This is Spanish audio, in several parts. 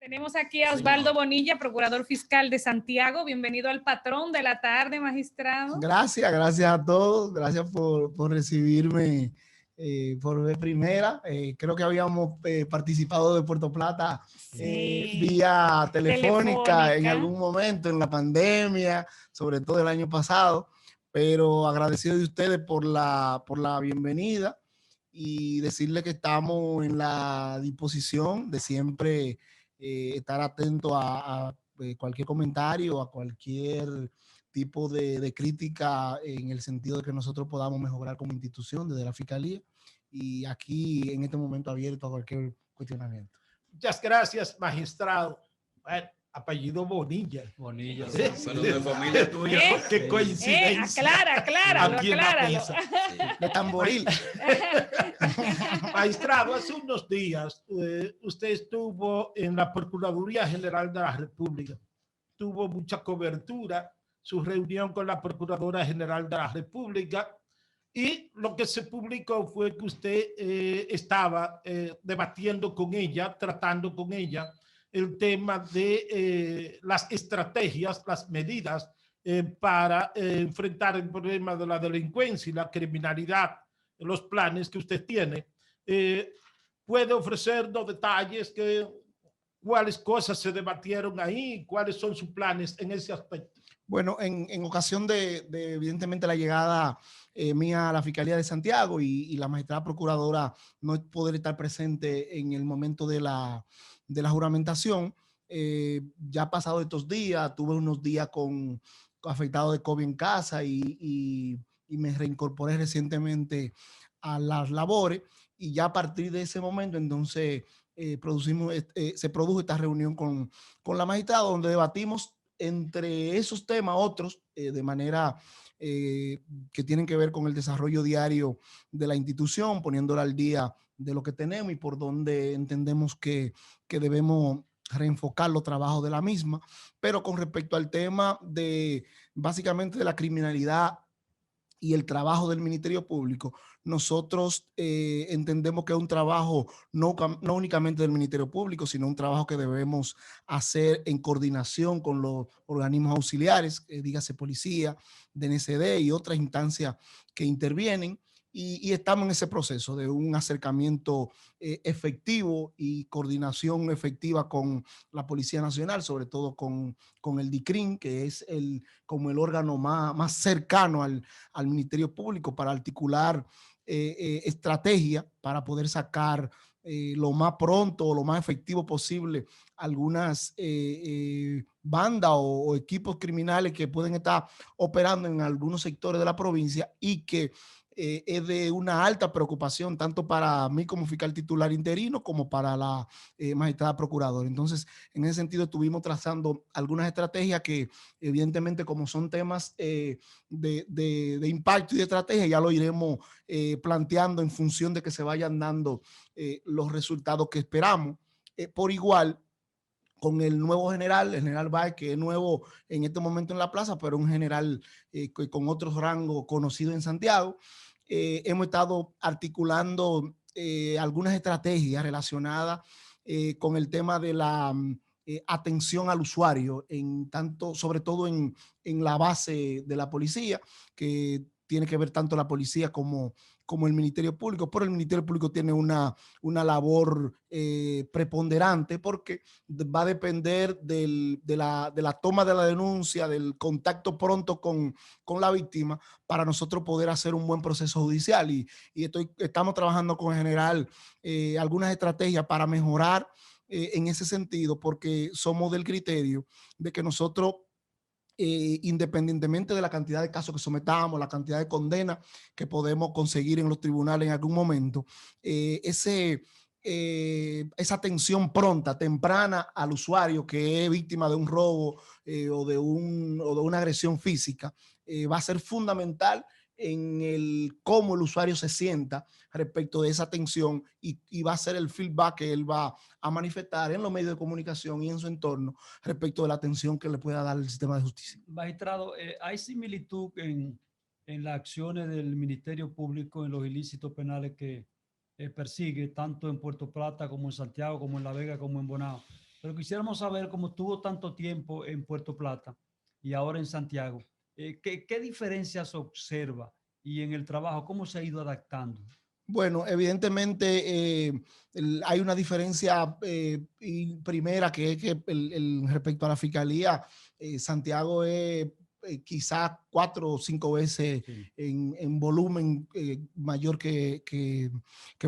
Tenemos aquí a Osvaldo Bonilla, procurador fiscal de Santiago. Bienvenido al patrón de la tarde, magistrado. Gracias a todos. Gracias por recibirme por vez primera. Creo que habíamos participado de Puerto Plata vía telefónica en algún momento en la pandemia, sobre todo el año pasado, pero agradecido de ustedes por la bienvenida y decirle que estamos en la disposición de siempre estar atento a cualquier comentario, a cualquier tipo de crítica en el sentido de que nosotros podamos mejorar como institución desde la Fiscalía, y aquí en este momento abierto a cualquier cuestionamiento. Muchas gracias, magistrado. Bueno, apellido Bonilla. Bonilla, sí, pero de familia tuya. Qué coincidencia. Acláralo. De Tamboril. Magistrado, hace unos días usted estuvo en la Procuraduría General de la República. Tuvo mucha cobertura su reunión con la Procuradora General de la República, y lo que se publicó fue que usted estaba debatiendo con ella, tratando con ella el tema de las estrategias, las medidas para enfrentar el problema de la delincuencia y la criminalidad, los planes que usted tiene. ¿Puede ofrecernos detalles? ¿Cuáles cosas se debatieron ahí? ¿Cuáles son sus planes en ese aspecto? Bueno, en ocasión de evidentemente la llegada mía a la Fiscalía de Santiago y la magistrada procuradora no poder estar presente en el momento de la juramentación, ya pasado estos días, tuve unos días afectado de COVID en casa y me reincorporé recientemente a las labores, y ya a partir de ese momento entonces se produjo esta reunión con la magistrada, donde debatimos entre esos temas otros de manera que tienen que ver con el desarrollo diario de la institución, poniéndola al día de lo que tenemos y por donde entendemos que debemos reenfocar los trabajos de la misma. Pero con respecto al tema de básicamente de la criminalidad y el trabajo del Ministerio Público, nosotros entendemos que es un trabajo no únicamente del Ministerio Público, sino un trabajo que debemos hacer en coordinación con los organismos auxiliares, dígase policía, DNCD y otras instancias que intervienen. Y estamos en ese proceso de un acercamiento efectivo y coordinación efectiva con la Policía Nacional, sobre todo con el DICRIN, que es como el órgano más cercano al Ministerio Público para articular estrategia para poder sacar lo más pronto o lo más efectivo posible algunas bandas o equipos criminales que pueden estar operando en algunos sectores de la provincia y que es de una alta preocupación tanto para mí como fiscal titular interino como para la magistrada procuradora. Entonces, en ese sentido estuvimos trazando algunas estrategias que evidentemente, como son temas de impacto y de estrategia, ya lo iremos planteando en función de que se vayan dando los resultados que esperamos. Por igual, con el nuevo general, el general Báez, que es nuevo en este momento en la plaza, pero un general con otros rangos conocidos en Santiago, hemos estado articulando algunas estrategias relacionadas con el tema de la atención al usuario, sobre todo en la base de la policía, que tiene que ver tanto la policía como el Ministerio Público, pero el Ministerio Público tiene una labor preponderante porque va a depender de la toma de la denuncia, del contacto pronto con la víctima, para nosotros poder hacer un buen proceso judicial. Y estamos trabajando con el general algunas estrategias para mejorar en ese sentido, porque somos del criterio de que nosotros, independientemente de la cantidad de casos que sometamos, la cantidad de condenas que podemos conseguir en los tribunales en algún momento, esa atención pronta, temprana al usuario que es víctima de un robo o de una agresión física, va a ser fundamental en cómo el usuario se sienta respecto de esa atención, y va a ser el feedback que él va a manifestar en los medios de comunicación y en su entorno respecto de la atención que le pueda dar el sistema de justicia. Magistrado, ¿hay similitud en las acciones del Ministerio Público en los ilícitos penales que persigue tanto en Puerto Plata como en Santiago, como en La Vega, como en Bonao? Pero quisiéramos saber, cómo estuvo tanto tiempo en Puerto Plata y ahora en Santiago, ¿qué diferencias observa? Y en el trabajo, ¿cómo se ha ido adaptando? Bueno, evidentemente hay una diferencia primera que es que respecto a la fiscalía, Santiago es quizás 4 o 5 veces Sí. en volumen mayor que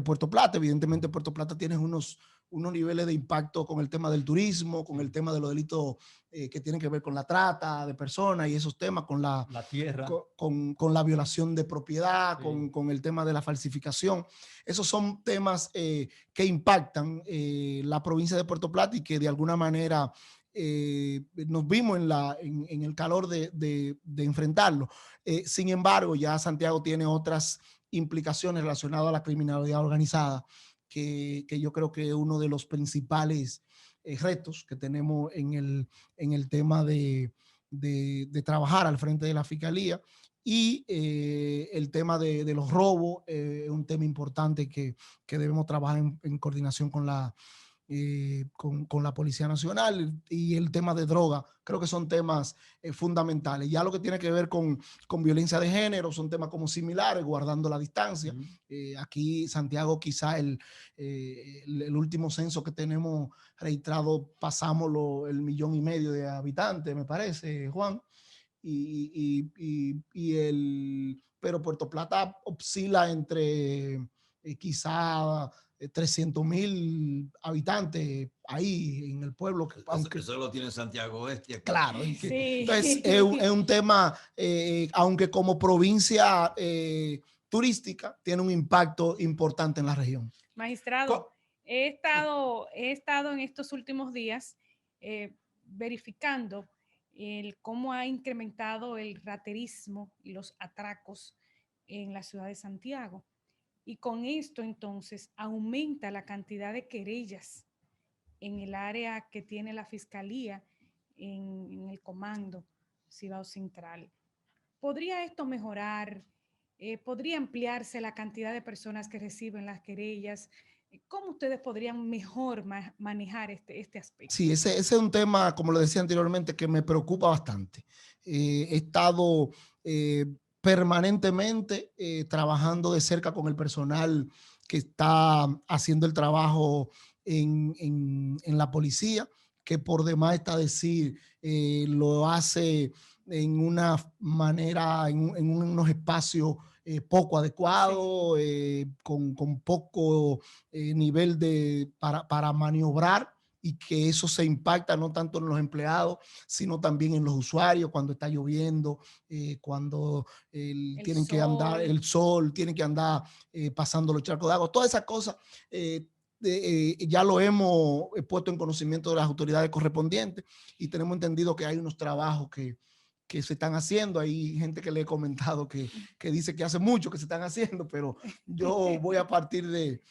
Puerto Plata. Evidentemente Puerto Plata tiene unos niveles de impacto con el tema del turismo, con el tema de los delitos que tienen que ver con la trata de personas y esos temas, con la tierra, con la violación de propiedad, sí, con el tema de la falsificación. Esos son temas que impactan la provincia de Puerto Plata y que de alguna manera nos vimos en el calor de enfrentarlo. Sin embargo, ya Santiago tiene otras implicaciones relacionadas a la criminalidad organizada, que yo creo que es uno de los principales retos que tenemos en el tema de trabajar al frente de la fiscalía. Y el tema de los robos es un tema importante que debemos trabajar en coordinación con la Policía Nacional, y el tema de droga. Creo que son temas fundamentales. Ya lo que tiene que ver con violencia de género son temas como similares, guardando la distancia. Aquí Santiago, quizá el último censo que tenemos registrado, pasamos el 1,5 millones de habitantes, me parece, Juan. Pero Puerto Plata oscila entre quizá 300,000 habitantes ahí en el pueblo. Aunque, eso lo tiene Santiago Oeste aquí. claro, Sí. entonces es un tema, aunque como provincia turística, tiene un impacto importante en la región. Magistrado, he estado en estos últimos días verificando cómo ha incrementado el raterismo y los atracos en la ciudad de Santiago. Y con esto entonces aumenta la cantidad de querellas en el área que tiene la Fiscalía en el Comando Cibao Central. ¿Podría esto mejorar? ¿Podría ampliarse la cantidad de personas que reciben las querellas? ¿Cómo ustedes podrían mejor manejar este aspecto? Sí, ese es un tema, como lo decía anteriormente, que me preocupa bastante. He estado permanentemente trabajando de cerca con el personal que está haciendo el trabajo en la policía, que por demás está decir, lo hace en una manera, en unos espacios poco adecuados, con poco nivel para maniobrar, y que eso se impacta no tanto en los empleados, sino también en los usuarios, cuando está lloviendo, cuando tienen que andar el sol, tienen que andar pasando los charcos de agua, todas esas cosas. Ya lo hemos puesto en conocimiento de las autoridades correspondientes, y tenemos entendido que hay unos trabajos que se están haciendo. Hay gente que le he comentado que dice que hace mucho que se están haciendo, pero yo voy a partir de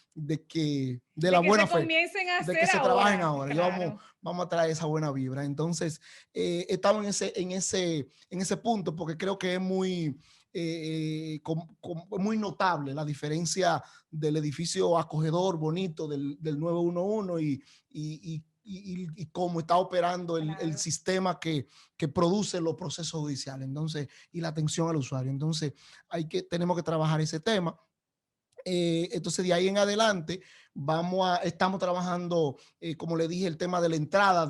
la buena fe, de que se trabajen ahora. Claro. Vamos a traer esa buena vibra. Entonces, estamos en ese punto, porque creo que es muy notable la diferencia del edificio acogedor, bonito del 911 y cómo está operando el sistema que produce los procesos judiciales, entonces, y la atención al usuario. Entonces, tenemos que trabajar ese tema. Entonces, de ahí en adelante, estamos trabajando, como le dije, el tema de la entrada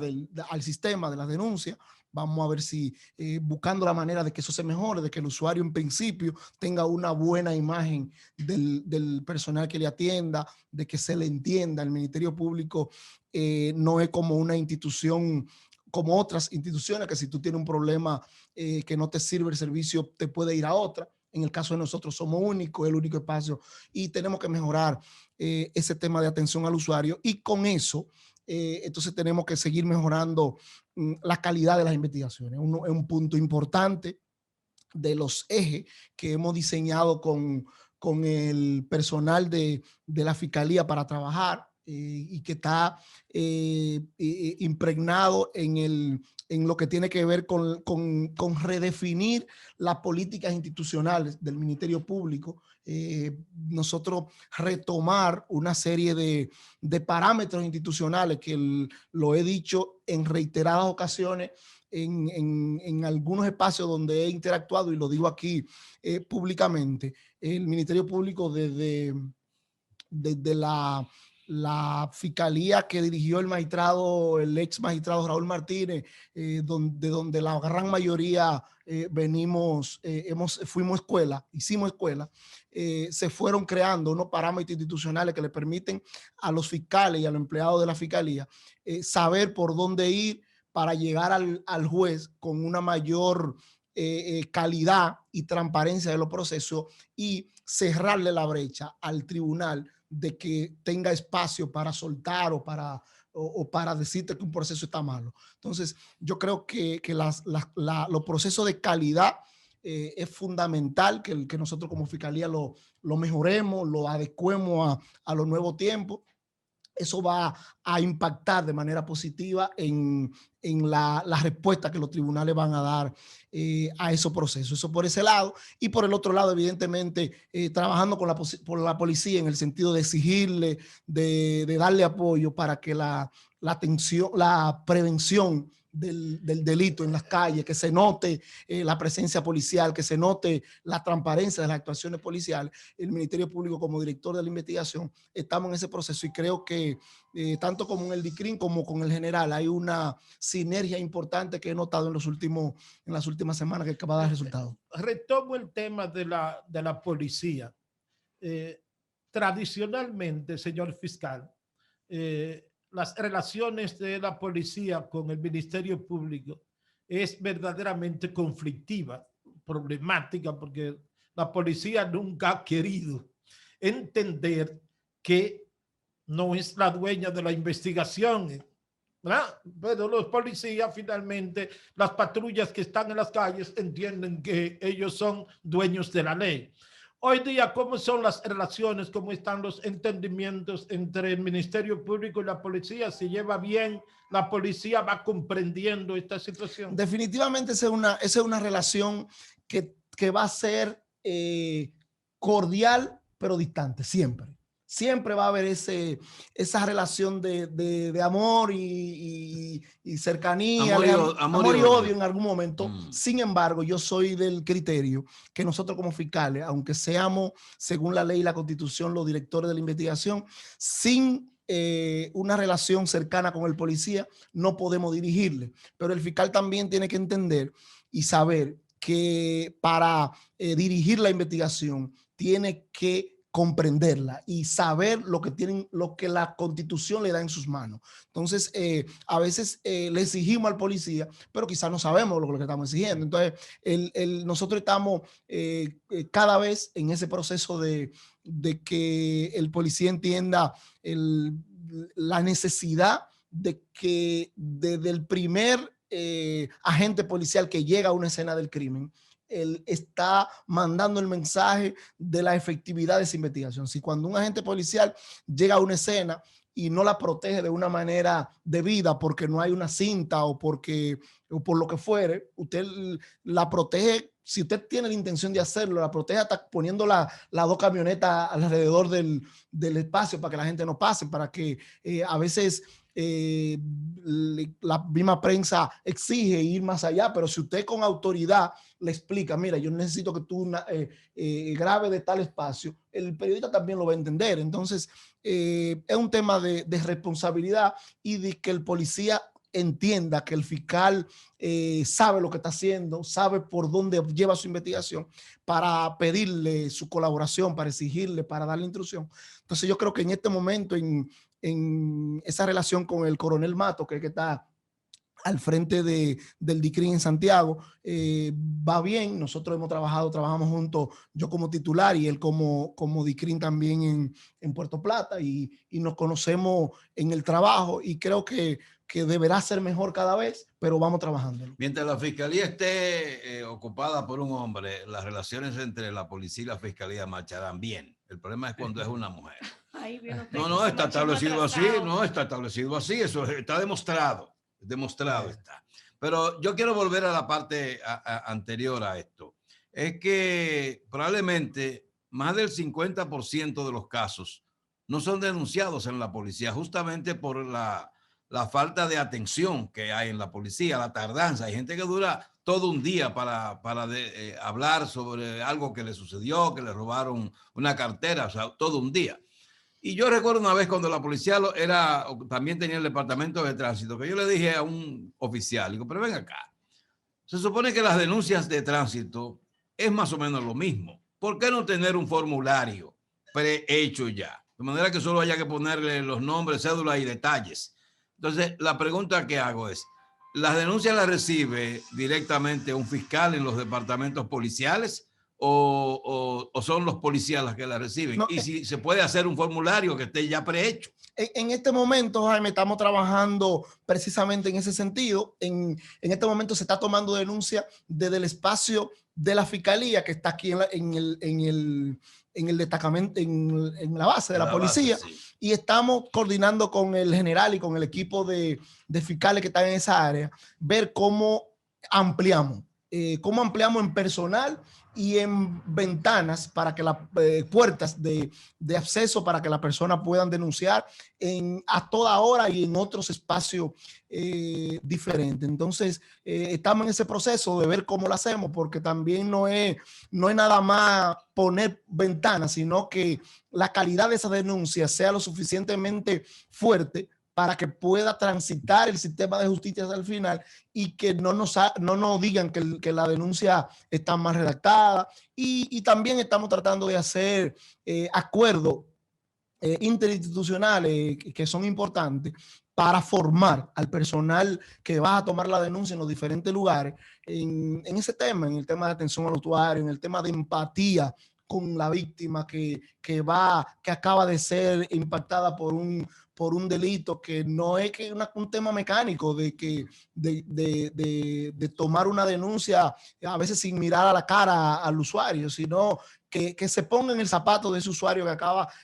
al sistema de las denuncias. Vamos a ver si buscando la manera de que eso se mejore, de que el usuario en principio tenga una buena imagen del personal que le atienda, de que se le entienda. El Ministerio Público no es como una institución como otras instituciones, que si tú tienes un problema que no te sirve el servicio, te puede ir a otra. En el caso de nosotros somos únicos, el único espacio, y tenemos que mejorar ese tema de atención al usuario, y con eso entonces tenemos que seguir mejorando la calidad de las investigaciones. Es un punto importante de los ejes que hemos diseñado con el personal de la Fiscalía para trabajar. y que está impregnado en lo que tiene que ver con redefinir las políticas institucionales del Ministerio Público. Nosotros retomar una serie de parámetros institucionales que lo he dicho en reiteradas ocasiones en algunos espacios donde he interactuado, y lo digo aquí públicamente. El Ministerio Público desde la fiscalía que dirigió el ex magistrado Raúl Martínez, donde la gran mayoría fuimos escuela, hicimos escuela, se fueron creando unos parámetros institucionales que le permiten a los fiscales y a los empleados de la fiscalía saber por dónde ir para llegar al juez con una mayor calidad y transparencia de los procesos, y cerrarle la brecha al tribunal de que tenga espacio para soltar o para decirte que un proceso está malo. Entonces, yo creo que los procesos de calidad es fundamental que nosotros como fiscalía lo mejoremos, lo adecuemos a los nuevos tiempos. Eso va a impactar de manera positiva en la respuesta que los tribunales van a dar a esos procesos. Eso por ese lado. Y por el otro lado, evidentemente, trabajando por la policía en el sentido de exigirle, de darle apoyo para que la prevención del delito en las calles, que se note la presencia policial, que se note la transparencia de las actuaciones policiales. El Ministerio Público, como director de la investigación, estamos en ese proceso, y creo que tanto como en el DICRIM como con el general hay una sinergia importante que he notado en las últimas semanas, que va a dar resultados. Retomo el tema de la policía. Tradicionalmente, señor fiscal, las relaciones de la policía con el Ministerio Público es verdaderamente conflictiva, problemática, porque la policía nunca ha querido entender que no es la dueña de la investigación, ¿verdad? Pero los policías, finalmente, las patrullas que están en las calles entienden que ellos son dueños de la ley. Hoy día, ¿cómo son las relaciones? ¿Cómo están los entendimientos entre el Ministerio Público y la policía? ¿Se lleva bien? ¿La policía va comprendiendo esta situación? Definitivamente esa es una relación que va a ser cordial, pero distante, siempre. Siempre va a haber esa relación de amor y cercanía, amor y odio en algún momento. Sin embargo, yo soy del criterio que nosotros como fiscales, aunque seamos, según la ley y la Constitución, los directores de la investigación, sin una relación cercana con el policía, no podemos dirigirle. Pero el fiscal también tiene que entender y saber que para dirigir la investigación tiene que comprenderla y saber lo que la Constitución le da en sus manos. Entonces, a veces le exigimos al policía, pero quizás no sabemos lo que estamos exigiendo. Entonces, nosotros estamos cada vez en ese proceso de que el policía entienda la necesidad de que desde el primer agente policial que llega a una escena del crimen, él está mandando el mensaje de la efectividad de esa investigación. Si cuando un agente policial llega a una escena y no la protege de una manera debida porque no hay una cinta o por lo que fuere, usted la protege. Si usted tiene la intención de hacerlo, la protege hasta poniendo las dos camionetas alrededor del espacio para que la gente no pase, para que a veces la misma prensa exige ir más allá, pero si usted con autoridad le explica, mira, yo necesito que tú grabe de tal espacio, el periodista también lo va a entender. Entonces, es un tema de responsabilidad y de que el policía entienda que el fiscal sabe lo que está haciendo, sabe por dónde lleva su investigación, para pedirle su colaboración, para exigirle, para darle instrucción. Entonces yo creo que en este momento, en esa relación con el coronel Mato, que está al frente del DICRIM en Santiago, va bien. Nosotros trabajamos juntos, yo como titular y él como DICRIM también en Puerto Plata, y nos conocemos en el trabajo, y creo que deberá ser mejor cada vez, pero vamos trabajando. Mientras la fiscalía esté ocupada por un hombre, las relaciones entre la policía y la fiscalía marcharán bien. El problema es cuando es una mujer. Ahí viene usted No, con no, su está machismo establecido así, atrasado. no, está establecido así, eso está demostrado, demostrado está. Pero yo quiero volver a la parte anterior a esto. Es que probablemente más del 50% de los casos no son denunciados en la policía, justamente por la falta de atención que hay en la policía, la tardanza. Hay gente que dura todo un día para hablar sobre algo que le sucedió, que le robaron una cartera, o sea, todo un día. Y yo recuerdo una vez cuando la policía también tenía el departamento de tránsito, que yo le dije a un oficial, digo, pero ven acá, se supone que las denuncias de tránsito es más o menos lo mismo. ¿Por qué no tener un formulario prehecho ya? De manera que solo haya que ponerle los nombres, cédulas y detalles. Entonces, la pregunta que hago es, ¿las denuncias las recibe directamente un fiscal en los departamentos policiales o son los policías las que las reciben? No, Y si se puede hacer un formulario que esté ya prehecho. en este momento, Jaime, estamos trabajando precisamente en ese sentido. En este momento se está tomando denuncia desde el espacio de la fiscalía que está aquí en el destacamento, en la base de la policía, Base, sí. y estamos coordinando con el general y con el equipo de fiscales que están en esa área, ver cómo ampliamos en personal y en ventanas para que las puertas de acceso para que las personas puedan denunciar a toda hora y en otros espacios diferentes. Entonces, estamos en ese proceso de ver cómo lo hacemos, porque también no es nada más poner ventanas, sino que la calidad de esa denuncia sea lo suficientemente fuerte para que pueda transitar el sistema de justicia hasta el final y que no nos digan que la denuncia está mal redactada. Y también estamos tratando de hacer acuerdos interinstitucionales que son importantes para formar al personal que va a tomar la denuncia en los diferentes lugares en ese tema, en el tema de atención al usuario, en el tema de empatía con la víctima que acaba de ser impactada por un delito, que no es que un tema mecánico de tomar una denuncia a veces sin mirar a la cara al usuario, sino que se ponga en el zapato de ese usuario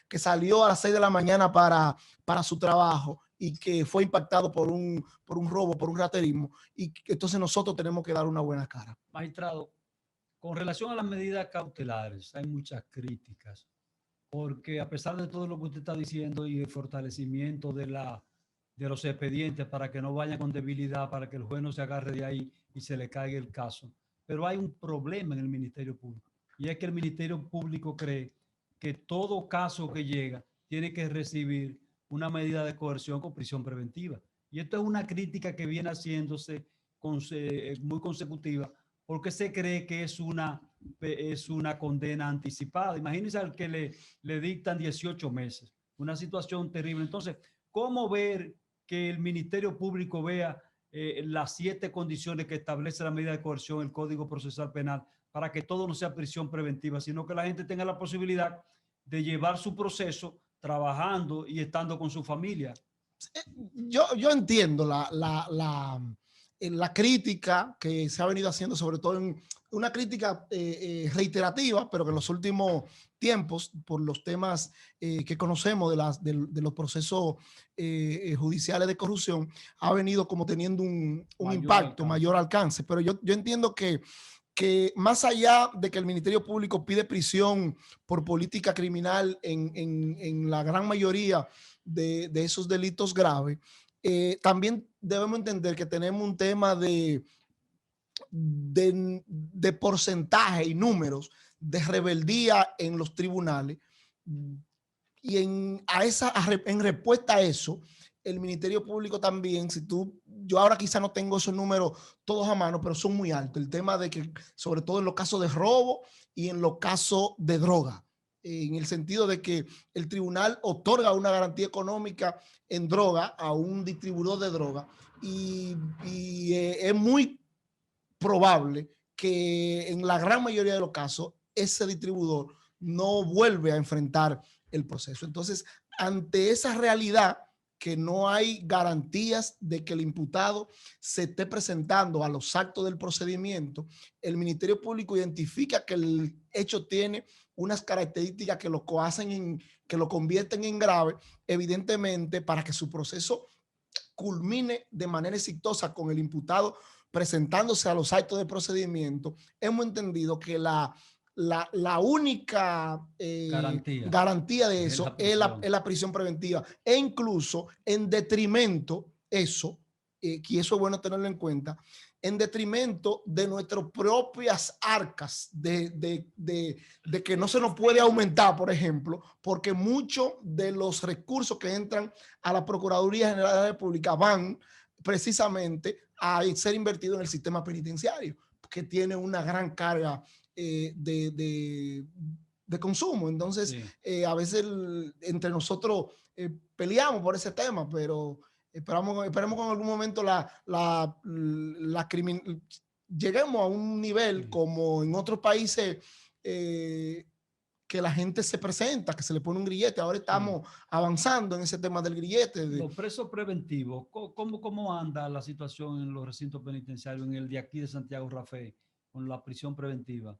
que salió a las 6 de la mañana para su trabajo y que fue impactado por un robo, por un raterismo, y entonces nosotros tenemos que dar una buena cara. Magistrado, con relación a las medidas cautelares, hay muchas críticas, porque a pesar de todo lo que usted está diciendo y el fortalecimiento de los expedientes para que no vayan con debilidad, para que el juez no se agarre de ahí y se le caiga el caso, pero hay un problema en el Ministerio Público, y es que el Ministerio Público cree que todo caso que llega tiene que recibir una medida de coerción con prisión preventiva. Y esto es una crítica que viene haciéndose muy consecutiva, porque se cree que es una condena anticipada. Imagínense al que le dictan 18 meses, una situación terrible. Entonces, ¿cómo ver que el Ministerio Público vea las 7 condiciones que establece la medida de coerción, el Código Procesal Penal, para que todo no sea prisión preventiva, sino que la gente tenga la posibilidad de llevar su proceso trabajando y estando con su familia? Yo entiendo la crítica que se ha venido haciendo, sobre todo en una crítica reiterativa, pero que en los últimos tiempos, por los temas que conocemos de los procesos judiciales de corrupción, ha venido como teniendo un impacto, mayor alcance. Pero yo entiendo que más allá de que el Ministerio Público pide prisión por política criminal en la gran mayoría de esos delitos graves, también debemos entender que tenemos un tema de porcentaje y números de rebeldía en los tribunales, y en respuesta a eso, el Ministerio Público también, yo ahora quizá no tengo esos números todos a mano, pero son muy altos. El tema de que, sobre todo en los casos de robo y en los casos de droga, en el sentido de que el tribunal otorga una garantía económica en droga a un distribuidor de droga, y es muy probable que en la gran mayoría de los casos ese distribuidor no vuelve a enfrentar el proceso. Entonces, ante esa realidad que no hay garantías de que el imputado se esté presentando a los actos del procedimiento, el Ministerio Público identifica que el hecho tiene unas características que lo cohacen que lo convierten en grave, evidentemente para que su proceso culmine de manera exitosa con el imputado presentándose a los actos de procedimiento, hemos entendido que la única garantía de eso es la prisión preventiva, e incluso en detrimento, eso, y eso es bueno tenerlo en cuenta, en detrimento de nuestras propias arcas, de que no se nos puede aumentar, por ejemplo, porque muchos de los recursos que entran a la Procuraduría General de la República van precisamente a ser invertidos en el sistema penitenciario, que tiene una gran carga de consumo. Entonces, sí, a veces entre nosotros peleamos por ese tema, pero esperemos que en algún momento lleguemos a un nivel como en otros países que la gente se presenta, que se le pone un grillete. Ahora estamos avanzando en ese tema del grillete. Los presos preventivos, ¿cómo anda la situación en los recintos penitenciarios, en el de aquí de Santiago, Rafael, con la prisión preventiva?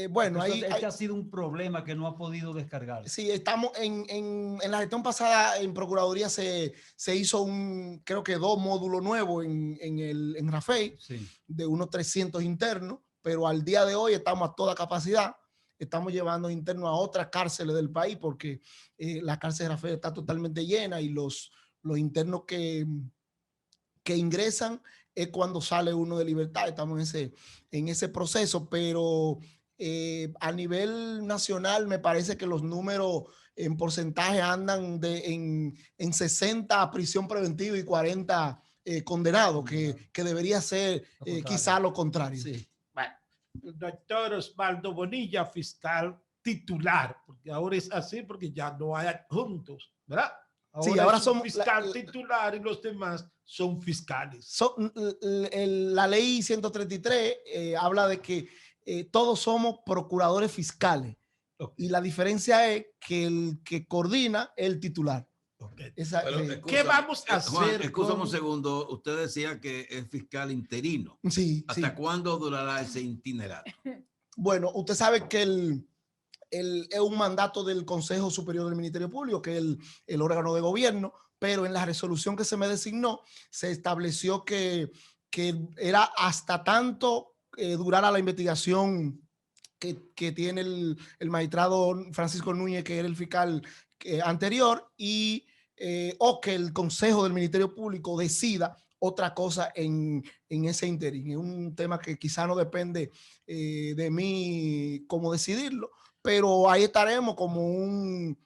Bueno, este ha sido un problema que no ha podido descargar. Sí, estamos en la gestión pasada en Procuraduría se hizo creo que 2 módulos nuevos en Rafael, sí, de unos 300 internos, pero al día de hoy estamos a toda capacidad. Estamos llevando internos a otras cárceles del país porque la cárcel de Rafael está totalmente llena y los internos que ingresan es cuando sale uno de libertad. Estamos en ese proceso, pero a nivel nacional me parece que los números en porcentaje andan en 60 a prisión preventiva y 40 condenados, que debería ser quizá lo contrario. Sí. Bueno, el doctor Osvaldo Bonilla, fiscal titular, porque ahora es así porque ya no hay adjuntos, ¿verdad? Ahora, sí, ahora somos fiscal titular y los demás son fiscales. La ley 133 habla de que todos somos procuradores fiscales. Okay. Y la diferencia es que el que coordina es el titular. Okay. ¿Qué vamos a hacer? Escúchame un segundo. Usted decía que es fiscal interino. Sí. ¿Hasta cuándo durará ese itinerario? Bueno, usted sabe que es un mandato del Consejo Superior del Ministerio Público, que es el órgano de gobierno, pero en la resolución que se me designó se estableció que era hasta tanto durara la investigación que tiene el magistrado Francisco Núñez, que era el fiscal anterior, y o que el Consejo del Ministerio Público decida otra cosa en ese interín. Es un tema que quizá no depende de mí cómo decidirlo, pero ahí estaremos como un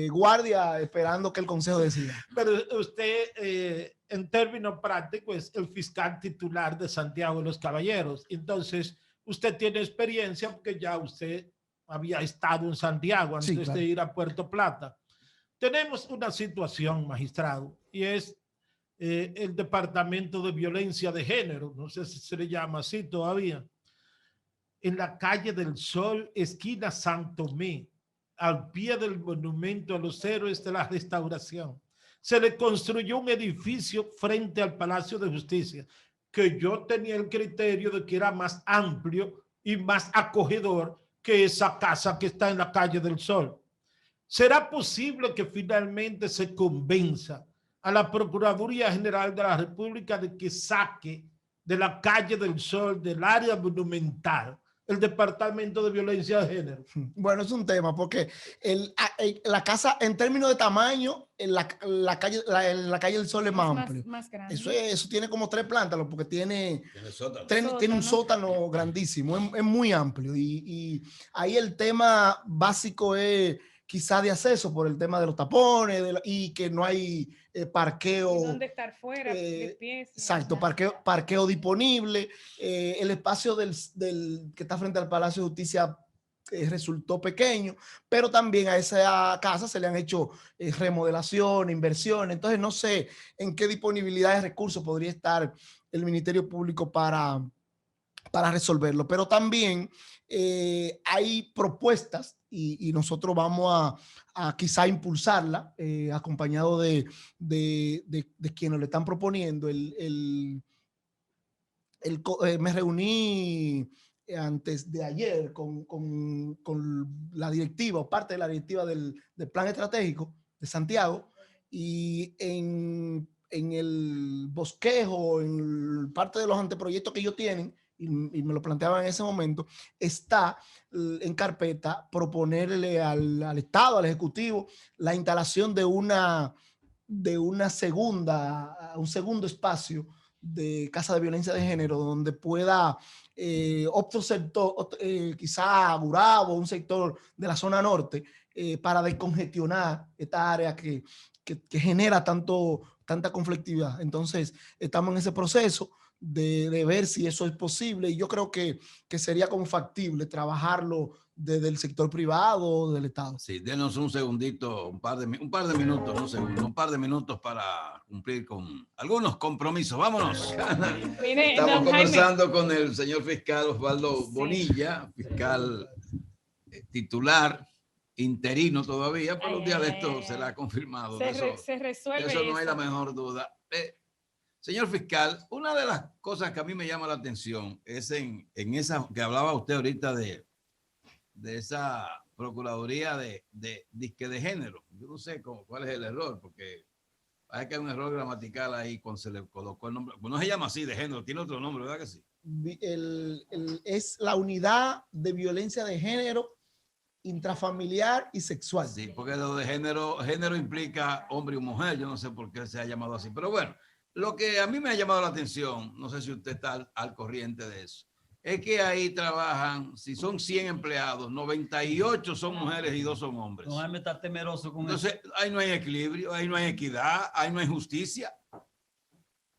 guardia esperando que el Consejo decida. Pero usted, en términos prácticos, es el fiscal titular de Santiago de los Caballeros. Entonces, usted tiene experiencia porque ya usted había estado en Santiago antes, sí, claro, de ir a Puerto Plata. Tenemos una situación, magistrado, y es el Departamento de Violencia de Género, no sé si se le llama así todavía, en la calle del Sol, esquina San Tomé, al pie del monumento a los héroes de la Restauración. Se le construyó un edificio frente al Palacio de Justicia, que yo tenía el criterio de que era más amplio y más acogedor que esa casa que está en la calle del Sol. ¿Será posible que finalmente se convenza a la Procuraduría General de la República de que saque de la calle del Sol, del área monumental, el Departamento de Violencia de Género? Bueno, es un tema porque la casa, en términos de tamaño, en la calle del Sol es más amplio. Más grande. Eso tiene como 3 plantas, porque tiene un sótano grandísimo, es muy amplio. Y ahí el tema básico es quizá de acceso por el tema de los tapones y que no hay parqueo. ¿Y dónde estar fuera de pies? Exacto, parqueo disponible. El espacio que está frente al Palacio de Justicia resultó pequeño, pero también a esa casa se le han hecho remodelación, inversión. Entonces no sé en qué disponibilidad de recursos podría estar el Ministerio Público para resolverlo, pero también hay propuestas y nosotros vamos a quizá impulsarla, acompañado de quienes lo están proponiendo. Me reuní antes de ayer con la directiva o parte de la directiva del plan estratégico de Santiago, y en el bosquejo, en parte de los anteproyectos que ellos tienen, y me lo planteaban en ese momento, está en carpeta proponerle al Estado, al Ejecutivo, la instalación de un segundo espacio de casa de violencia de género, donde pueda otro sector, quizá Gurabo, un sector de la zona norte, para descongestionar esta área que genera tanta conflictividad. Entonces, estamos en ese proceso de ver si eso es posible, y yo creo que sería como factible trabajarlo desde el sector privado o del Estado. Sí, denos un segundito, un par de minutos, un par de minutos para cumplir con algunos compromisos. Vámonos. Mire, Estamos don conversando Jaime, con el señor fiscal Osvaldo Sí. Bonilla, fiscal titular, interino todavía, pero un día de esto será confirmado. se resuelve De eso no hay la menor duda. Señor fiscal, una de las cosas que a mí me llama la atención es en esa que hablaba usted ahorita de esa procuraduría de género. Yo no sé cuál es el error, porque hay que hay un error gramatical ahí cuando se le colocó el nombre. Pues no se llama así de género, tiene otro nombre, ¿verdad que sí? Es la unidad de violencia de género intrafamiliar y sexual. Sí, porque lo de género implica hombre y mujer. Yo no sé por qué se ha llamado así, pero bueno, lo que a mí me ha llamado la atención, no sé si usted está al corriente de eso, es que ahí trabajan, si son 100 empleados, 98 son mujeres y 2 son hombres. No, Jaime está temeroso con Entonces, eso. ahí no hay equilibrio, ahí no hay equidad, ahí no hay justicia.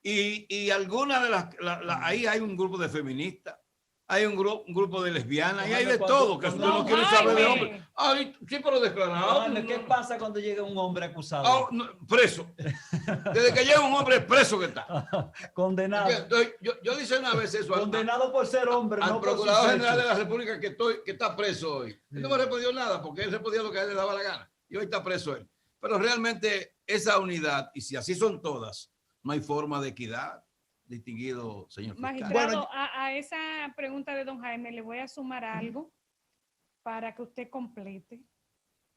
Y algunas de ahí hay un grupo de feministas, hay un grupo de lesbianas, y hay de todo, que usted no quiere saber de hombres. Ay, sí, pero declarado. Jaime, ¿qué pasa cuando llega un hombre acusado? Oh, no, preso. Desde que llega un hombre es preso que está. Condenado. Yo dije una vez eso Condenado por ser hombre, al no por Procurador sus General de hechos. la República que está preso hoy. Él no me respondió nada porque él respondía lo que a él le daba la gana. Y hoy está preso él. Pero realmente esa unidad, y si así son todas, no hay forma de equidad, distinguido señor fiscal. Magistrado, Bueno, a esa pregunta de don Jaime le voy a sumar algo para que usted complete.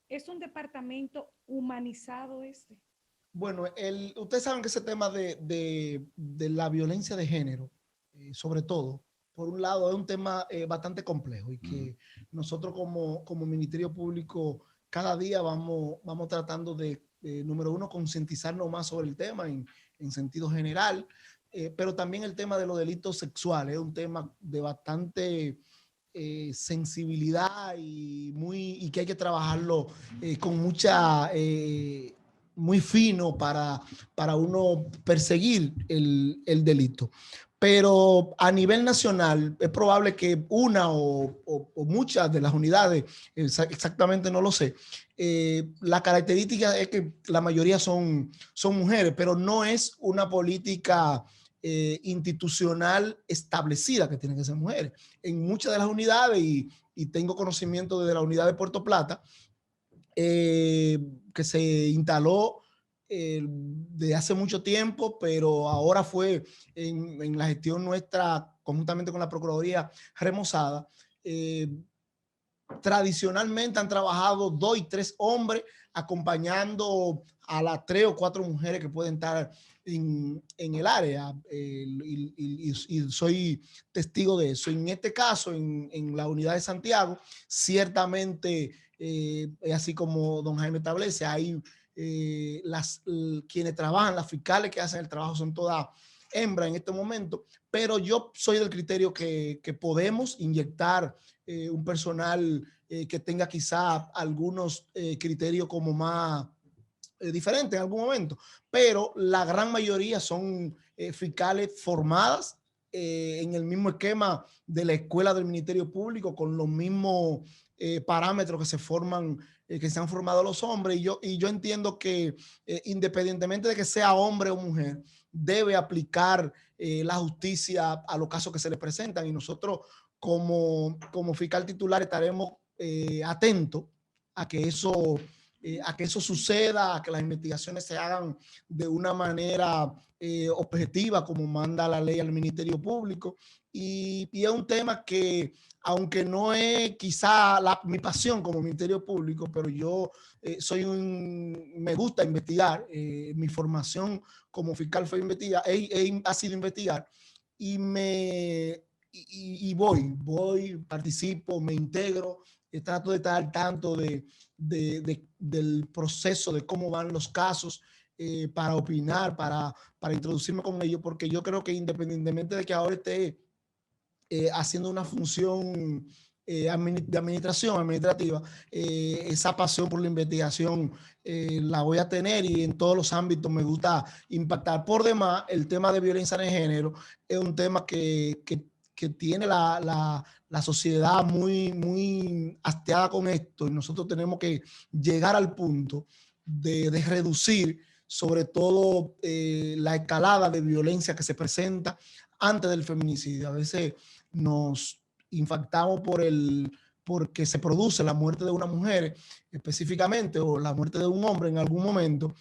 ¿Es un departamento humanizado este? Bueno, ustedes saben que ese tema de la violencia de género, sobre todo, por un lado, es un tema bastante complejo, y que nosotros como Ministerio Público cada día vamos tratando de, número uno, concientizarnos más sobre el tema en sentido general, pero también el tema de los delitos sexuales es un tema de bastante sensibilidad y que hay que trabajarlo con mucha... muy fino para uno perseguir el delito. Pero a nivel nacional es probable que una o muchas de las unidades, exactamente no lo sé, la característica es que la mayoría son mujeres, pero no es una política institucional establecida que tienen que ser mujeres. En muchas de las unidades, y tengo conocimiento de la unidad de Puerto Plata, que se instaló de hace mucho tiempo, pero ahora fue en la gestión nuestra, conjuntamente con la Procuraduría, remozada. Tradicionalmente han trabajado 2 y 3 hombres acompañando a las 3 o 4 mujeres que pueden estar en el área, y soy testigo de eso. En este caso, en la unidad de Santiago, ciertamente, así como don Jaime establece, hay quienes trabajan, las fiscales que hacen el trabajo son todas hembras en este momento, pero yo soy del criterio que podemos inyectar un personal que tenga quizá algunos criterios como más diferentes en algún momento, pero la gran mayoría son fiscales formadas en el mismo esquema de la escuela del Ministerio Público, con los mismos parámetros que se forman, que se han formado los hombres, y yo entiendo que independientemente de que sea hombre o mujer, debe aplicar la justicia a los casos que se le presentan, y nosotros como fiscal titular estaremos atento a que eso suceda, a que las investigaciones se hagan de una manera objetiva, como manda la ley al Ministerio Público. Y es un tema que, aunque no es quizá mi pasión como Ministerio Público, pero yo me gusta investigar. Mi formación como fiscal fue investigar, ha sido investigar. Y participo, me integro, trato de estar al tanto del proceso, de cómo van los casos, para opinar, para introducirme con ellos, porque yo creo que independientemente de que ahora esté haciendo una función de administración administrativa, esa pasión por la investigación la voy a tener, y en todos los ámbitos me gusta impactar. Por demás, el tema de violencia de género es un tema que tiene la sociedad muy hastiada con esto, y nosotros tenemos que llegar al punto de reducir sobre todo la escalada de violencia que se presenta antes del feminicidio. A veces nos impactamos porque se produce la muerte de una mujer específicamente, o la muerte de un hombre en algún momento,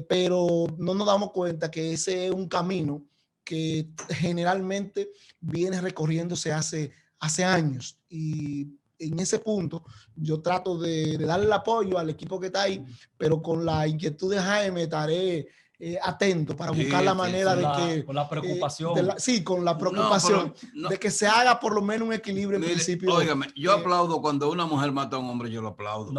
pero no nos damos cuenta que ese es un camino que generalmente viene recorriéndose hace años. Y en ese punto yo trato de darle el apoyo al equipo que está ahí, pero con la inquietud de Jaime estaré atento para buscar la manera de que... Con la preocupación. Con la preocupación de que se haga por lo menos un equilibrio en principio. Óigame, yo aplaudo cuando una mujer mata a un hombre, yo lo aplaudo.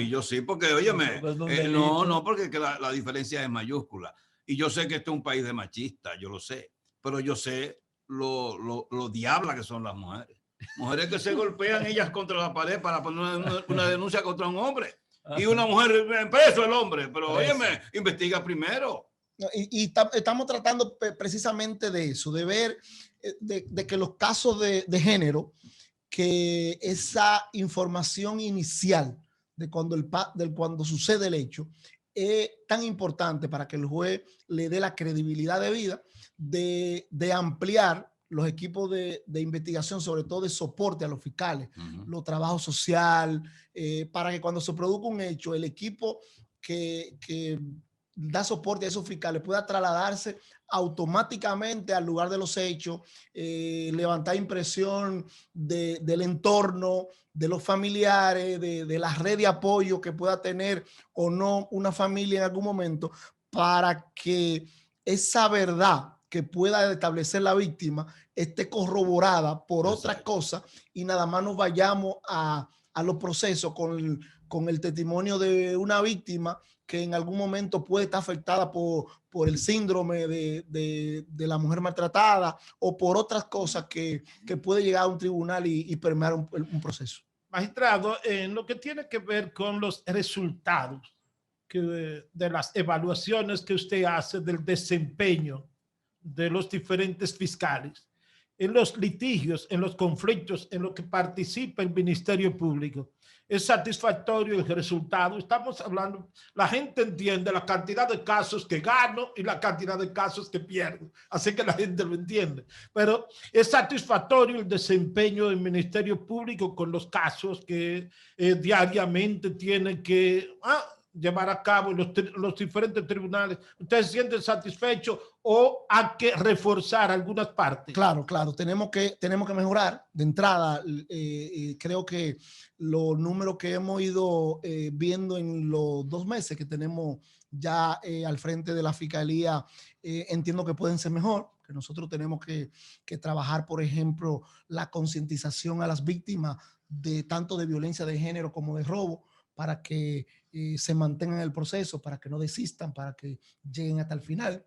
Yo sí, porque óyeme, porque la diferencia es mayúscula. Y yo sé que este es un país de machistas, yo lo sé, pero yo sé lo diabla que son las mujeres. Mujeres que se golpean ellas contra la pared para poner una denuncia contra un hombre. Y una mujer preso el hombre, pero óyeme, investiga primero. Y estamos tratando precisamente de eso, de ver de que los casos de género, que esa información inicial de cuando sucede el hecho es tan importante para que el juez le dé la credibilidad debida, de ampliar los equipos de investigación, sobre todo de soporte a los fiscales, los trabajos social, para que cuando se produzca un hecho, el equipo que da soporte a esos fiscales pueda trasladarse automáticamente al lugar de los hechos, levantar impresión del entorno, de los familiares, de la red de apoyo que pueda tener o no una familia en algún momento, para que esa verdad que pueda establecer la víctima esté corroborada por otras cosas, y nada más nos vayamos a los procesos con el testimonio de una víctima que en algún momento puede estar afectada por el síndrome de la mujer maltratada, o por otras cosas que puede llegar a un tribunal y permear un proceso. Magistrado, en lo que tiene que ver con los resultados de las evaluaciones que usted hace del desempeño de los diferentes fiscales, en los litigios, en los conflictos en los que participa el Ministerio Público, ¿es satisfactorio el resultado? Estamos hablando, la gente entiende la cantidad de casos que gano y la cantidad de casos que pierdo, así que la gente lo entiende, pero ¿es satisfactorio el desempeño del Ministerio Público con los casos que diariamente tiene que llevar a cabo en los diferentes tribunales? ¿Usted se siente satisfecho o hay que reforzar algunas partes? Claro, tenemos que mejorar de entrada. Creo que los números que hemos ido viendo en los 2 meses que tenemos ya al frente de la Fiscalía, entiendo que pueden ser mejor, que nosotros tenemos que trabajar, por ejemplo, la concientización a las víctimas de tanto de violencia de género como de robo, para que se mantengan en el proceso, para que no desistan, para que lleguen hasta el final.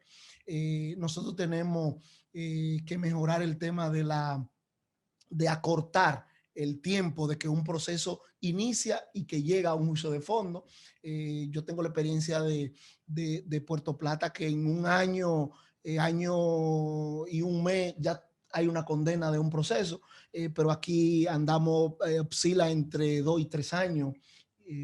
Nosotros tenemos que mejorar el tema de acortar el tiempo de que un proceso inicia y que llega a un juicio de fondo. Yo tengo la experiencia de Puerto Plata, que en un año y un mes ya hay una condena de un proceso, pero aquí andamos, oscila entre 2 y 3 años.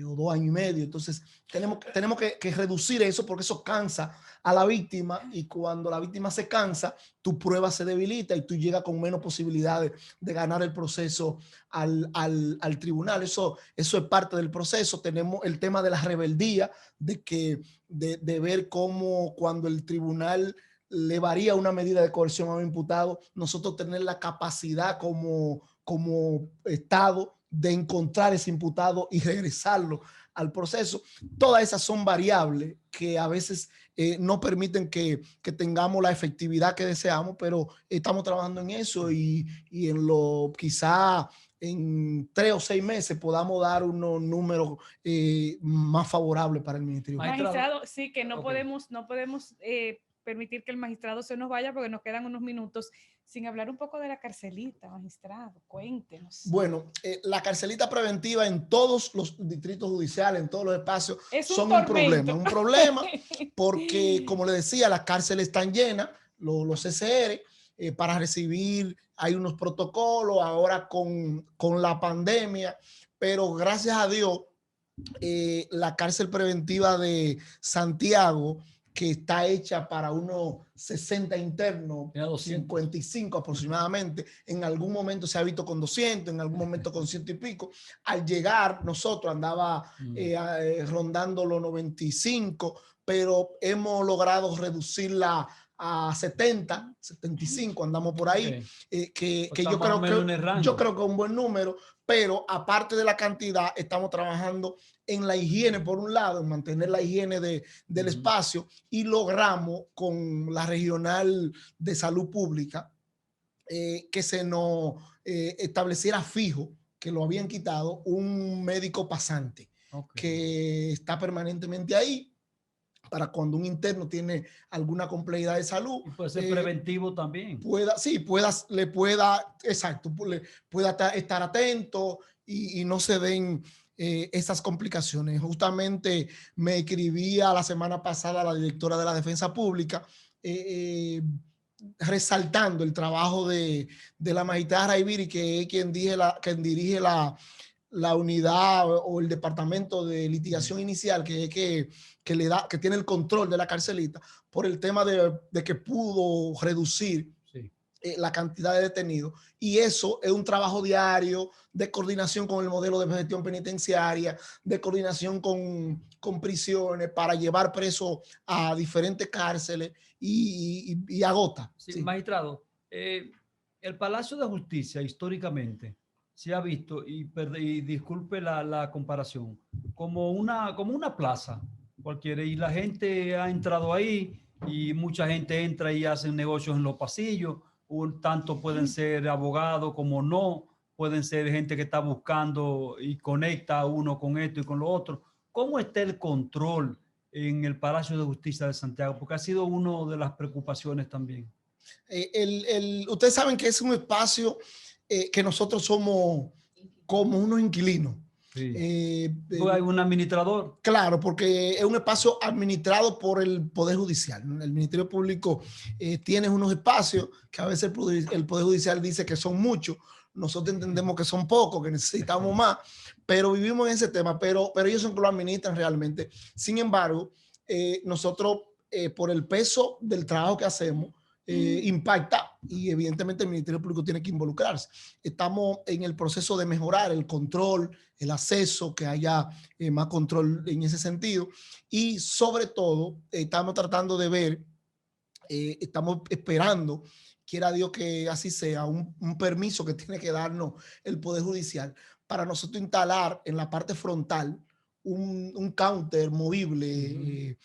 o 2 años y medio. Entonces, tenemos que reducir eso porque eso cansa a la víctima y cuando la víctima se cansa, tu prueba se debilita y tú llegas con menos posibilidades de ganar el proceso al tribunal. Eso es parte del proceso. Tenemos el tema de la rebeldía, de ver cómo cuando el tribunal le varía una medida de coerción a un imputado, nosotros tener la capacidad como Estado de encontrar ese imputado y regresarlo al proceso. Todas esas son variables que a veces no permiten que tengamos la efectividad que deseamos, pero estamos trabajando en eso y quizá en 3 o 6 meses podamos dar unos números más favorables para el Ministerio. Magistrado, sí, que no podemos permitir que el magistrado se nos vaya porque nos quedan unos minutos sin hablar un poco de la carcelita, magistrado. Cuéntenos. Bueno, la carcelita preventiva en todos los distritos judiciales, en todos los espacios, son un problema porque, como le decía, las cárceles están llenas, los CCR, para recibir, hay unos protocolos ahora con la pandemia, pero gracias a Dios, la cárcel preventiva de Santiago, que está hecha para unos 60 internos, 55 aproximadamente. En algún momento se ha visto con 200, en algún momento con 100 y pico. Al llegar, nosotros andaba rondando los 95, pero hemos logrado reducirla a 70, 75, andamos por ahí, que yo creo que es un buen número, pero aparte de la cantidad, estamos trabajando en la higiene, por un lado, en mantener la higiene del espacio, y logramos con la regional de salud pública que se nos estableciera fijo, que lo habían quitado, un médico pasante que está permanentemente ahí para cuando un interno tiene alguna complejidad de salud. Y puede ser preventivo también. Pueda estar atento y no se den esas complicaciones. Justamente me escribía la semana pasada la directora de la Defensa Pública resaltando el trabajo de la magistrada Raiviri, que es quien dirige la unidad o el departamento de litigación inicial, que tiene el control de la carcelita, por el tema de que pudo reducir la cantidad de detenidos. Y eso es un trabajo diario de coordinación con el modelo de gestión penitenciaria, de coordinación con prisiones para llevar presos a diferentes cárceles y agota. Sí. Magistrado, el Palacio de Justicia históricamente se ha visto, y disculpe la comparación, como una plaza cualquiera, y la gente ha entrado ahí y mucha gente entra y hace negocios en los pasillos. Tanto pueden ser abogados como no, pueden ser gente que está buscando y conecta uno con esto y con lo otro. ¿Cómo está el control en el Palacio de Justicia de Santiago? Porque ha sido una de las preocupaciones también. Ustedes saben que es un espacio que nosotros somos como unos inquilinos. Sí. ¿Hay un administrador? Claro, porque es un espacio administrado por el Poder Judicial. El Ministerio Público tiene unos espacios que a veces el Poder Judicial dice que son muchos. Nosotros entendemos que son pocos, que necesitamos más, pero vivimos en ese tema, pero ellos son que lo administran realmente. Sin embargo, nosotros, por el peso del trabajo que hacemos, impacta, y evidentemente el Ministerio Público tiene que involucrarse. Estamos en el proceso de mejorar el control, el acceso, que haya más control en ese sentido, y sobre todo estamos tratando de ver, estamos esperando, quiera Dios que así sea, un permiso que tiene que darnos el Poder Judicial para nosotros instalar en la parte frontal un counter movible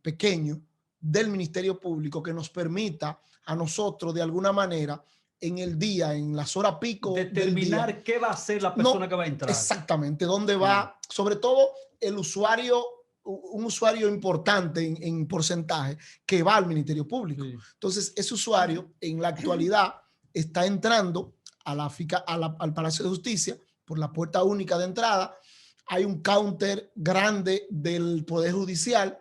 pequeño del Ministerio Público que nos permita a nosotros de alguna manera en el día, en las horas pico determinar del día, qué va a hacer la persona que va a entrar. Exactamente, dónde va, sobre todo el usuario, un usuario importante en porcentaje que va al Ministerio Público. Sí. Entonces, ese usuario en la actualidad está entrando al Palacio de Justicia por la puerta única de entrada. Hay un counter grande del Poder Judicial,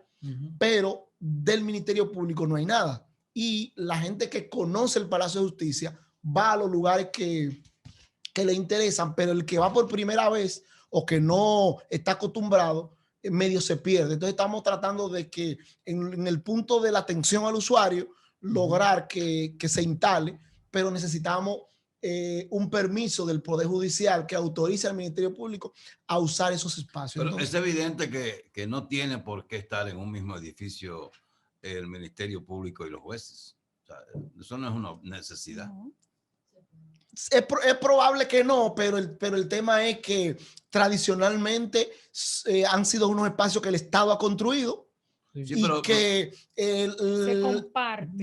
pero del Ministerio Público no hay nada. Y la gente que conoce el Palacio de Justicia va a los lugares que le interesan, pero el que va por primera vez o que no está acostumbrado, medio se pierde. Entonces estamos tratando de que en el punto de la atención al usuario, lograr que se instale, pero necesitamos un permiso del Poder Judicial que autorice al Ministerio Público a usar esos espacios. Pero entonces, es evidente que no tiene por qué estar en un mismo edificio el Ministerio Público y los jueces. O sea, eso no es una necesidad. No. Es probable que no, pero el tema es que tradicionalmente han sido unos espacios que el Estado ha construido. Sí, y pero, que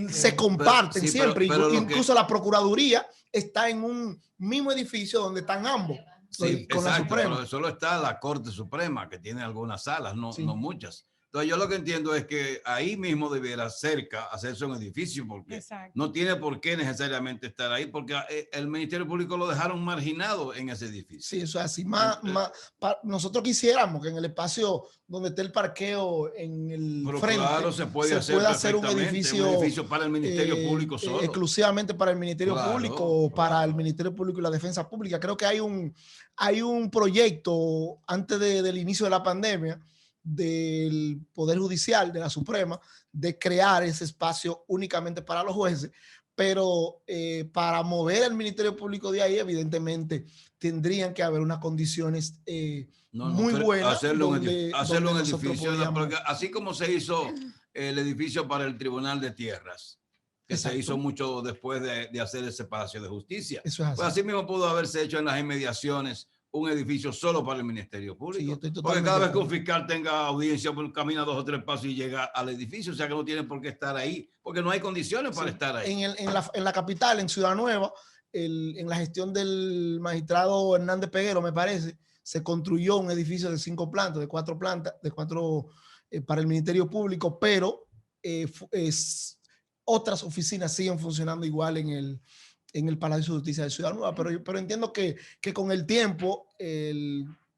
se comparten sí, siempre. pero incluso la Procuraduría está en un mismo edificio donde están ambos. Sí, con exacto, la Suprema. pero solo está la Corte Suprema, que tiene algunas salas, no, Sí. no muchas. Entonces yo lo que entiendo es que ahí mismo debiera cerca hacerse un edificio, porque Exacto. no tiene por qué necesariamente estar ahí, porque el Ministerio Público lo dejaron marginado en ese edificio. Sí, eso es así. Nosotros quisiéramos que en el espacio donde esté el parqueo en el Pero frente, claro, se puede hacer un edificio para el Ministerio Público solo. Exclusivamente para el Ministerio Público o para el Ministerio Público y la Defensa Pública. Creo que hay un proyecto antes del inicio de la pandemia del Poder Judicial, de la Suprema, de crear ese espacio únicamente para los jueces, pero para mover al Ministerio Público de ahí, evidentemente, tendrían que haber unas condiciones muy buenas. Hacerlo en el edificio, podíamos... porque así como se hizo el edificio para el Tribunal de Tierras, que Exacto. se hizo mucho después de hacer ese palacio de justicia. Eso es así. Pues así mismo pudo haberse hecho en las inmediaciones un edificio solo para el Ministerio Público. Sí, porque cada vez que un fiscal tenga audiencia, pues, camina 2 o 3 pasos y llega al edificio, o sea que no tiene por qué estar ahí, porque no hay condiciones para estar ahí. En la capital, en Ciudad Nueva, en la gestión del magistrado Hernández Peguero, me parece, se construyó un edificio de 5 plantas, de 4 plantas, para el Ministerio Público, pero otras oficinas siguen funcionando igual en el Palacio de Justicia de Ciudad Nueva, pero entiendo que con el tiempo,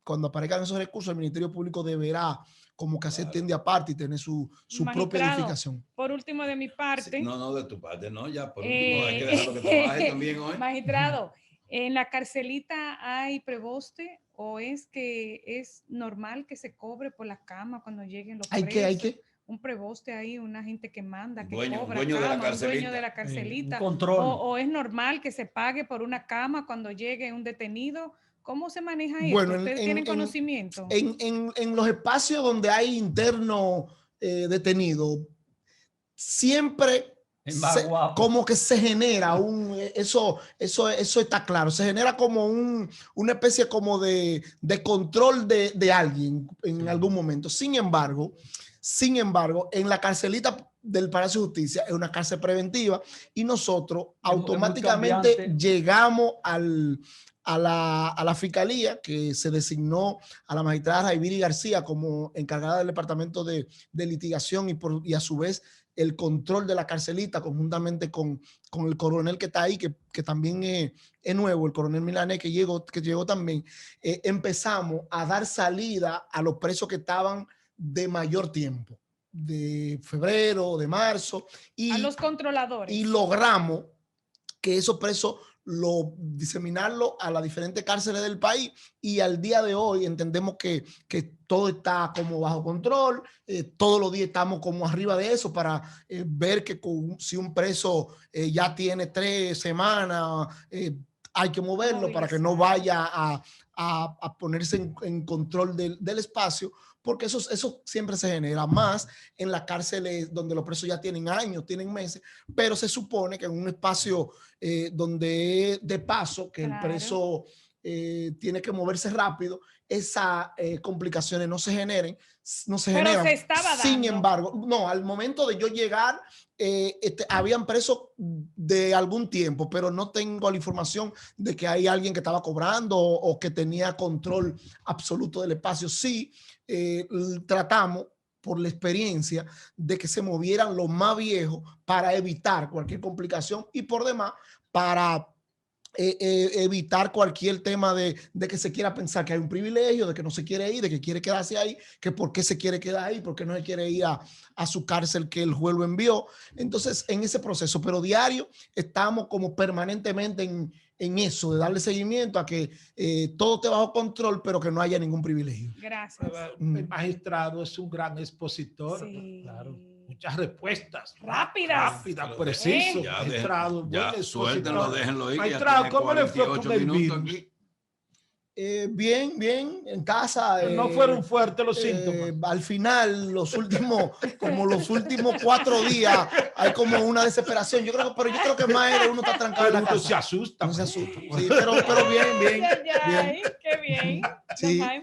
cuando aparezcan esos recursos, el Ministerio Público deberá como que hacer tiende aparte y tener su propia edificación. Por último, de mi parte. Sí, no, de tu parte, no, ya por último hay que dejarlo que trabaje también hoy. Magistrado, ¿en la carcelita hay preboste o es que es normal que se cobre por la cama cuando lleguen los presos? ¿Hay que? Un preboste ahí, una gente que manda, que dueño cobra de la cama, un carcelita. dueño de la carcelita. Un control. O es normal que se pague por una cama cuando llegue un detenido. ¿Cómo se maneja esto? Bueno, ¿Ustedes tienen conocimiento? En los espacios donde hay interno detenido, siempre como que se genera eso está claro, se genera como una especie como de control de alguien en algún momento. Sin embargo, en la carcelita del Palacio de Justicia es una cárcel preventiva y nosotros automáticamente llegamos a la fiscalía, que se designó a la magistrada Raiviri García como encargada del departamento de litigación y a su vez el control de la carcelita, conjuntamente con el coronel que está ahí, que también es nuevo, el coronel Milanés, que llegó también. Empezamos a dar salida a los presos que estaban de mayor tiempo, de febrero, de marzo. A los controladores. Y logramos que esos presos diseminarlo a las diferentes cárceles del país, y al día de hoy entendemos que todo está como bajo control. Todos los días estamos como arriba de eso para ver que si un preso ya tiene 3 semanas, hay que moverlo para que no vaya a ponerse en control del espacio, porque eso siempre se genera más en las cárceles donde los presos ya tienen años, tienen meses, pero se supone que en un espacio donde de paso, que el preso tiene que moverse rápido, esas complicaciones no se generan. Pero se estaba dando. Sin embargo, no, al momento de yo llegar, habían presos de algún tiempo, pero no tengo la información de que hay alguien que estaba cobrando o que tenía control absoluto del espacio. Sí, tratamos por la experiencia de que se movieran los más viejos para evitar cualquier complicación y por demás para evitar cualquier tema de que se quiera pensar que hay un privilegio, de que no se quiere ir, de que quiere quedarse ahí, que por qué se quiere quedar ahí, por qué no se quiere ir a su cárcel que el juez lo envió. Entonces, en ese proceso, pero diario, estamos como permanentemente en eso, de darle seguimiento a que todo esté bajo control, pero que no haya ningún privilegio. Gracias. El magistrado es un gran expositor. Sí. Claro. Muchas respuestas. Rápidas. Rápidas, preciso. Ya, Magistrado, buen ya, expositor. suéltenlo, déjenlo ir. que ya Magistrado, tiene ¿cómo le fue 48 con el minutos virus? aquí. Bien, en casa. No fueron fuertes los síntomas. Al final, como los últimos 4 días, hay como una desesperación. Pero yo creo que más es de uno está trancado en Pero la uno casa. se asusta. No se asusta. Sí, pero bien. Ay, qué bien. Sí. Don Jaime.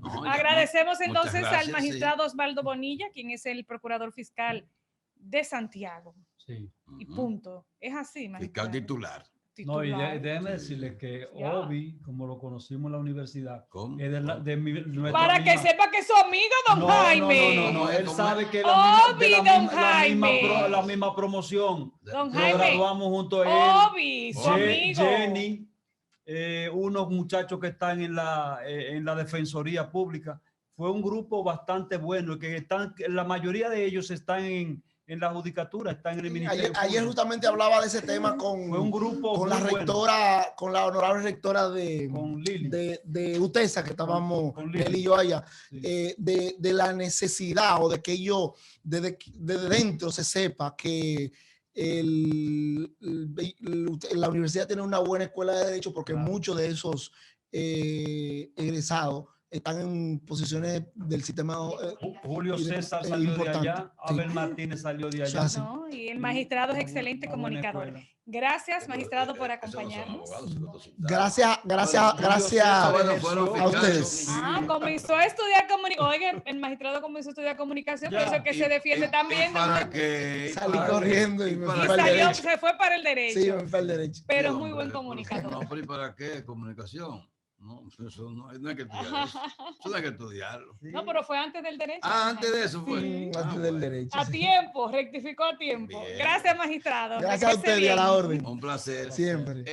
No, Agradecemos muchas entonces gracias, al magistrado Osvaldo Bonilla, quien es el procurador fiscal de Santiago. Sí. Y Ujú. punto. Es así, Fiscal magistrado. titular. No, y Titular. déjeme decirle que Ya. Obi, como lo conocimos en la universidad, ¿Cómo? es nuestra Para que misma- sepa que es su amigo, don No, Jaime. no, él ¿Cómo sabe es? que la Obi, misma, don Jaime. la misma promoción. Don Nos Jaime. graduamos junto a él. Obi, su Ye- amigo. Jenny, unos muchachos que están en la Defensoría Pública. Fue un grupo bastante bueno, que la mayoría de ellos están en la judicatura, están en el Ministerio Ayer Público. justamente hablaba de ese tema Fue un grupo con la muy bueno. rectora, con la honorable rectora Con Lili. de UTESA, que estábamos Con Lili. él y yo allá, Sí. de la necesidad o de que ellos desde dentro se sepa que la universidad tiene una buena escuela de derecho, porque Claro. muchos de esos egresados están en posiciones del sistema Julio César salió de importante. allá, Sí. Abel Martínez salió de allá. Ah, sí. No, y el magistrado es excelente Una buena comunicador. escuela. Gracias, magistrado, por Esos no son acompañarnos. abogados, esos son Gracias César, Bueno, fueron a fiscales. ustedes. Ah, comenzó a estudiar comunicación. Oiga, el magistrado comenzó a estudiar comunicación, por Ya. eso es que se defiende también. Para que Salí corriendo y me para fui Y para el salió, derecho. se fue para el derecho. Sí, me fue al derecho. Pero es Sí, muy buen hombre, comunicador. No, pero ¿y para qué? Comunicación. No, eso no hay que estudiar eso. Eso no hay que estudiarlo. No, pero fue antes del derecho. Ah, antes de eso fue. Sí. Ah, Antes del bueno. derecho. A sí. tiempo, rectificó a tiempo. Bien. Gracias, magistrado. Gracias a Que esté usted y a la bien. orden. Un placer. Siempre.